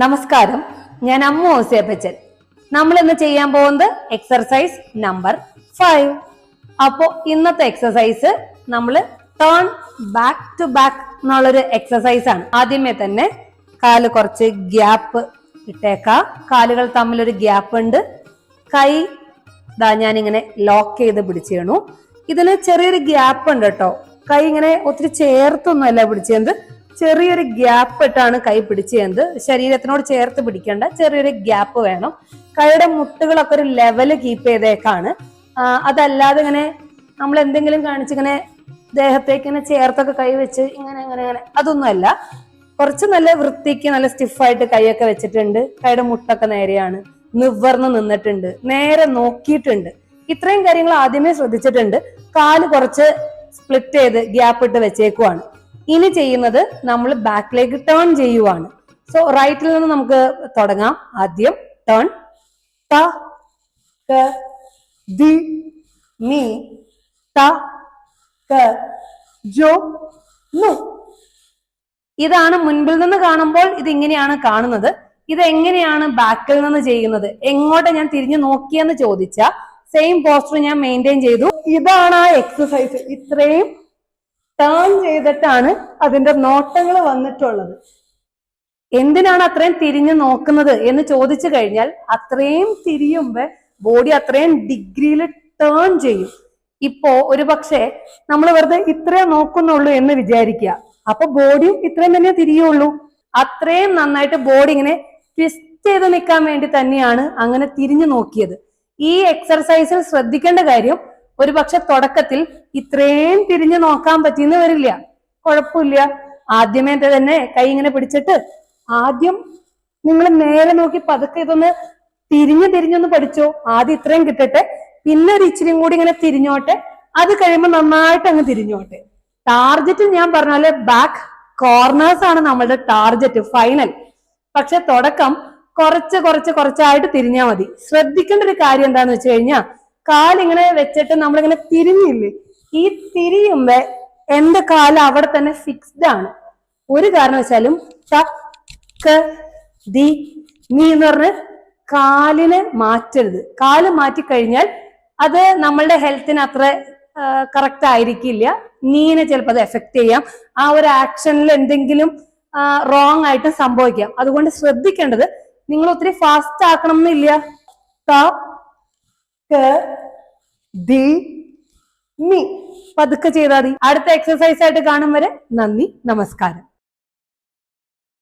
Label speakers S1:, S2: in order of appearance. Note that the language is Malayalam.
S1: നമസ്കാരം, ഞാൻ അമ്മു ഓസിയപ്പച്ചൻ. നമ്മൾ ഇന്ന് ചെയ്യാൻ പോകുന്നത് എക്സർസൈസ് നമ്പർ 5. അപ്പോ ഇന്നത്തെ എക്സർസൈസ് നമ്മൾ ടേൺ ബാക്ക് ടു ബാക്ക് എന്നുള്ളൊരു എക്സർസൈസ് ആണ്. ആദ്യമേ തന്നെ കാല് കുറച്ച് ഗ്യാപ്പ് ഇട്ടേക്കാം. കാലുകൾ തമ്മിലൊരു ഗ്യാപ്പ് ഉണ്ട്. കൈ ഞാനിങ്ങനെ ലോക്ക് ചെയ്ത് പിടിച്ചു. ഇതിന് ചെറിയൊരു ഗ്യാപ്പ് ഉണ്ട് കേട്ടോ. കൈ ഇങ്ങനെ ഒത്തിരി ചേർത്തൊന്നുമല്ല പിടിച്ചത്, ചെറിയൊരു ഗ്യാപ്പ് ഇട്ടാണ് കൈ പിടിച്ചത്. ശരീരത്തിനോട് ചേർത്ത് പിടിക്കേണ്ട ചെറിയൊരു ഗ്യാപ്പ് വേണം. കൈയുടെ മുട്ടുകളൊക്കെ ഒരു ലെവല് കീപ്പ് ചെയ്തേക്കാണ്. അതല്ലാതെ ഇങ്ങനെ നമ്മൾ എന്തെങ്കിലും കാണിച്ചിങ്ങനെ ദേഹത്തേക്ക് ഇങ്ങനെ ചേർത്തൊക്കെ കൈ വെച്ച് ഇങ്ങനെ ഇങ്ങനെ അതൊന്നുമല്ല. കുറച്ച് നല്ല വൃത്തിക്ക് നല്ല സ്റ്റിഫായിട്ട് കൈയൊക്കെ വെച്ചിട്ടുണ്ട്. കൈയുടെ മുട്ടൊക്കെ നേരെയാണ്, നിവർന്ന് നിന്നിട്ടുണ്ട്, നേരെ നോക്കിയിട്ടുണ്ട്. ഇത്രയും കാര്യങ്ങൾ ആദ്യമേ ശ്രദ്ധിച്ചിട്ടുണ്ട്. കാല് കുറച്ച് സ്പ്ലിറ്റ് ചെയ്ത് ഗ്യാപ്പ് ഇട്ട് വെച്ചേക്കുവാണ്. ഇനി ചെയ്യുന്നത് നമ്മൾ ബാക്കിലേക്ക് ടേൺ ചെയ്യുവാണ്. സോ റൈറ്റിൽ നിന്ന് നമുക്ക് തുടങ്ങാം. ആദ്യം ടേൺ, ത ക ദി മി ത ക ജോ നു. ഇതാണ് മുൻപിൽ നിന്ന് കാണുമ്പോൾ ഇത് ഇങ്ങനെയാണ് കാണുന്നത്. ഇത് എങ്ങനെയാണ് ബാക്കിൽ നിന്ന് ചെയ്യുന്നത്, എങ്ങോട്ട് ഞാൻ തിരിഞ്ഞു നോക്കിയെന്ന് ചോദിച്ച സെയിം പോസ്റ്റർ ഞാൻ മെയിൻറ്റെയിൻ ചെയ്തു. ഇതാണ് ആ എക്സസൈസ്. ഇത്രയും ടേൺ ചെയ്തിട്ടാണ് അതിന്റെ നോട്ടങ്ങൾ വന്നിട്ടുള്ളത്. എന്തിനാണ് അത്രയും തിരിഞ്ഞു നോക്കുന്നത് എന്ന് ചോദിച്ചു കഴിഞ്ഞാൽ, അത്രയും തിരിയുമ്പോ ബോഡി അത്രയും ഡിഗ്രിയിൽ ടേൺ ചെയ്യും. ഇപ്പോ ഒരു പക്ഷേ നമ്മൾ വെറുതെ ഇത്രേ നോക്കുന്നുള്ളൂ എന്ന് വിചാരിക്കുക. അപ്പൊ ബോഡിയും ഇത്രയും തന്നെ തിരിയുള്ളൂ. അത്രയും നന്നായിട്ട് ബോഡി ഇങ്ങനെ ട്വിസ്റ്റ് ചെയ്ത് നിൽക്കാൻ വേണ്ടി തന്നെയാണ് അങ്ങനെ തിരിഞ്ഞു നോക്കിയത്. ഈ എക്സർസൈസിൽ ശ്രദ്ധിക്കേണ്ട കാര്യം, ഒരു പക്ഷെ തുടക്കത്തിൽ ഇത്രയും തിരിഞ്ഞു നോക്കാൻ പറ്റിയെന്ന് വരില്ല. കുഴപ്പമില്ല. ആദ്യമേ തന്നെ കൈ ഇങ്ങനെ പിടിച്ചിട്ട് ആദ്യം നിങ്ങൾ നേരെ നോക്കി പതുക്കെ ഇതൊന്ന് തിരിഞ്ഞൊന്ന് പഠിച്ചോ. ആദ്യം ഇത്രയും കിട്ടട്ടെ, പിന്നെ ഒരു ഇച്ചിരിയും കൂടി ഇങ്ങനെ തിരിഞ്ഞോട്ടെ. അത് കഴിയുമ്പോൾ നന്നായിട്ട് അങ്ങ് തിരിഞ്ഞോട്ടെ. ടാർജറ്റ് ഞാൻ പറഞ്ഞാല് ബാക്ക് കോർണേഴ്സ് ആണ് നമ്മളുടെ ടാർജറ്റ്, ഫൈനൽ. പക്ഷെ തുടക്കം കുറച്ചായിട്ട് തിരിഞ്ഞാൽ മതി. ശ്രദ്ധിക്കേണ്ട ഒരു കാര്യം എന്താന്ന് വെച്ച് കഴിഞ്ഞാൽ, കാലിങ്ങനെ വെച്ചിട്ട് നമ്മളിങ്ങനെ തിരിഞ്ഞില്ലേ, ഈ തിരിയുമ്പോ എന്റെ കാല് അവിടെ തന്നെ ഫിക്സ്ഡ് ആണ്. ഒരു കാരണവശാലും ദി നീ എന്ന് പറഞ്ഞ് കാലിനെ മാറ്റരുത്. കാല് മാറ്റിക്കഴിഞ്ഞാൽ അത് നമ്മളുടെ ഹെൽത്തിന് അത്ര കറക്റ്റ് ആയിരിക്കില്ല. നീനെ ചിലപ്പോൾ അത് എഫക്ട് ചെയ്യാം. ആ ഒരു ആക്ഷനിൽ എന്തെങ്കിലും റോങ് ആയിട്ട് സംഭവിക്കാം. അതുകൊണ്ട് ശ്രദ്ധിക്കേണ്ടത്, നിങ്ങൾ ഒത്തിരി ഫാസ്റ്റ് ആക്കണം എന്നില്ല. ദി മി പതുക്കെ ചെയ്താൽ മതി. അടുത്ത എക്സസൈസ് ആയിട്ട് കാണും വരെ നന്ദി, നമസ്കാരം.